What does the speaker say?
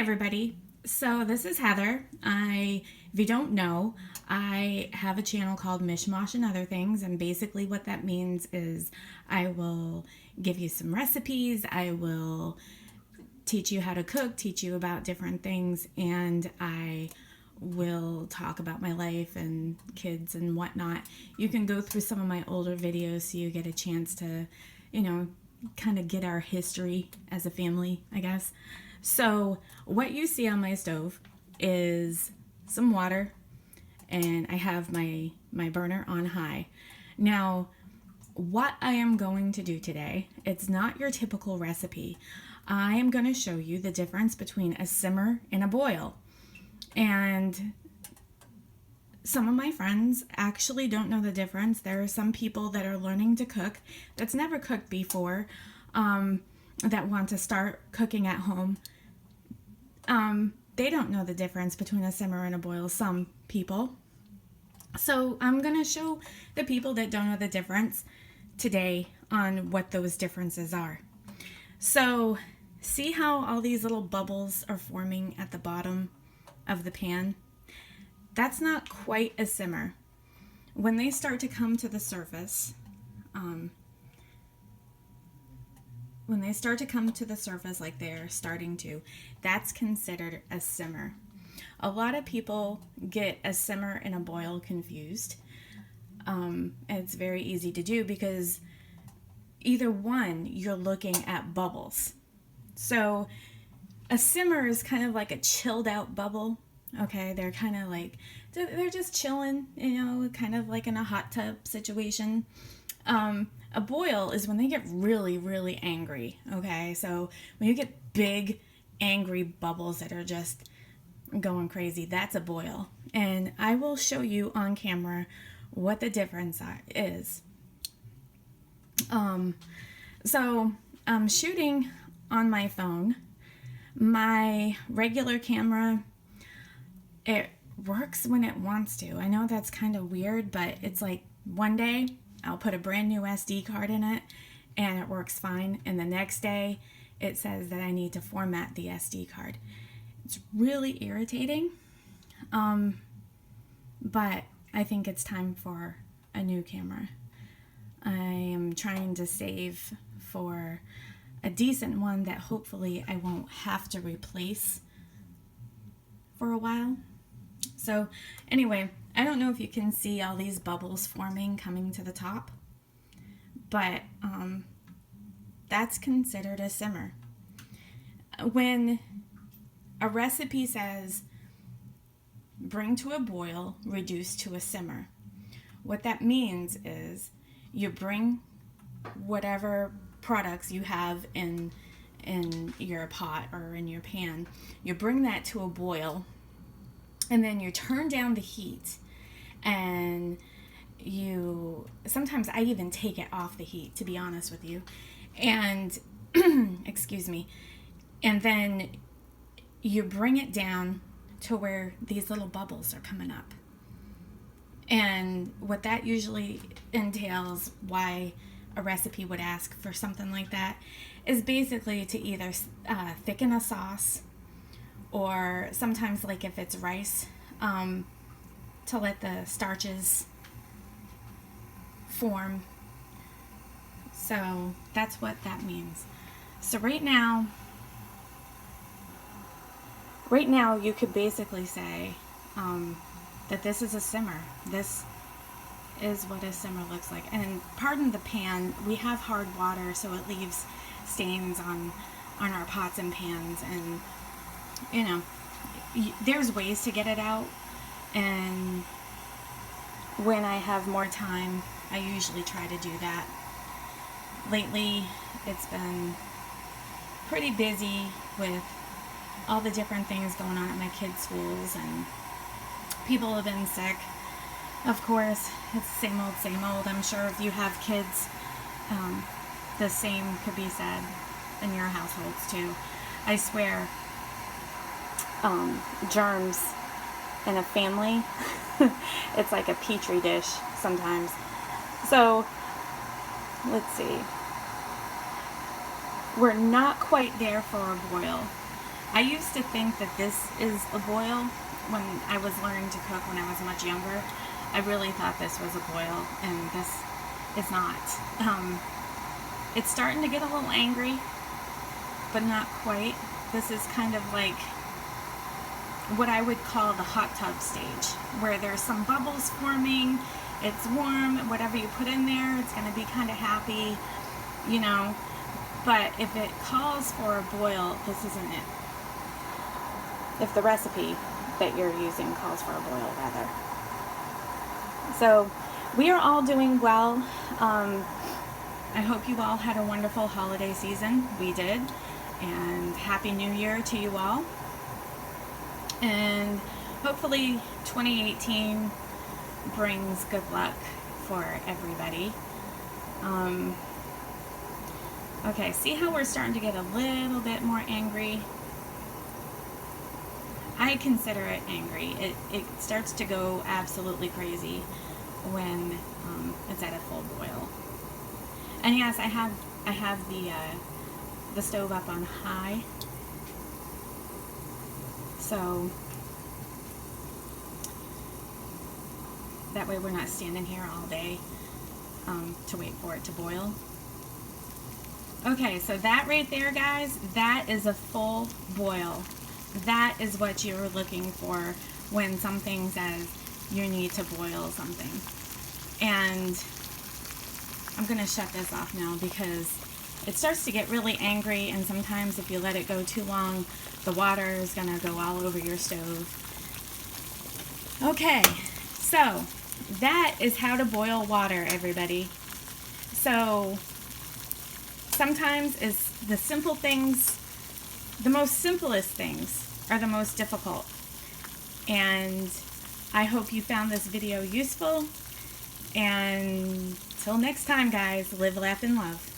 everybody. So this is Heather. If you don't know, I have a channel called Mishmawshandotherthings, and basically what that means is I will give you some recipes, I will teach you how to cook, teach you about different things, and I will talk about my life and kids and whatnot. You can go through some of my older videos so you get a chance to, kind of get our history as a family, I guess. So what you see on my stove is some water, and I have my burner on high. Now, what I am going to do today, it's not your typical recipe. I am going to show you the difference between a simmer and a boil. And some of my friends actually don't know the difference. There are some people that are learning to cook that's never cooked before, that want to start cooking at home. They don't know the difference between a simmer and a boil, some people. So I'm going to show the people that don't know the difference today on what those differences are. So see how all these little bubbles are forming at the bottom of the pan? That's not quite a simmer. When they start to come to the surface, like they're starting to, that's considered a simmer. A lot of people get a simmer and a boil confused. It's very easy to do because either one, you're looking at bubbles. So a simmer is kind of like a chilled out bubble. Okay, they're kind of like, they're just chilling, kind of like in a hot tub situation. A boil is when they get really, really angry. Okay, so when you get big, angry bubbles that are just going crazy, that's a boil. And I will show you on camera what the difference is. So I'm shooting on my phone. My regular camera, it works when it wants to. I know that's kind of weird, but it's like one day I'll put a brand new SD card in it and it works fine. And the next day it says that I need to format the SD card. It's really irritating. But I think it's time for a new camera. I am trying to save for a decent one that hopefully I won't have to replace for a while. So anyway, I don't know if you can see all these bubbles forming coming to the top, but that's considered a simmer. When a recipe says bring to a boil, reduce to a simmer, what that means is you bring whatever products you have in your pot or in your pan, you bring that to a boil, and then you turn down the heat, and sometimes I even take it off the heat, to be honest with you, and excuse me, and then you bring it down to where these little bubbles are coming up. And what that usually entails, why a recipe would ask for something like that, is basically to either thicken a sauce, or sometimes, like if it's rice, to let the starches form. So that's what that means. So right now you could basically say that this is a simmer. This is what a simmer looks like. And pardon the pan, we have hard water, so it leaves stains on our pots and pans, and there's ways to get it out, and when I have more time, I usually try to do that. Lately, it's been pretty busy with all the different things going on at my kids' schools, and people have been sick. Of course, it's the same old, same old. I'm sure if you have kids, the same could be said in your households too. I swear, germs in a family, it's like a petri dish sometimes. So, let's see. We're not quite there for a boil. I used to think that this is a boil when I was learning to cook when I was much younger. I really thought this was a boil, and this is not. It's starting to get a little angry, but not quite. This is kind of like what I would call the hot tub stage, where there's some bubbles forming, it's warm, whatever you put in there, it's going to be kind of happy, you know. But if it calls for a boil, this isn't it. If the recipe that you're using calls for a boil, rather. So we are all doing well. I hope you all had a wonderful holiday season. We did. And Happy New Year to you all. And hopefully 2018 brings good luck for everybody. Okay, see how we're starting to get a little bit more angry? I consider it angry. It starts to go absolutely crazy when it's at a full boil. And yes, I have the stove up on high, so that way we're not standing here all day to wait for it to boil. Okay, so that right there, guys, that is a full boil. That is what you're looking for when something says you need to boil something. And I'm going to shut this off now because it starts to get really angry, and sometimes if you let it go too long, the water is going to go all over your stove. Okay, so that is how to boil water, everybody. So sometimes is the simple things, the most simplest things are the most difficult. And I hope you found this video useful. And till next time, guys, live, laugh, and love.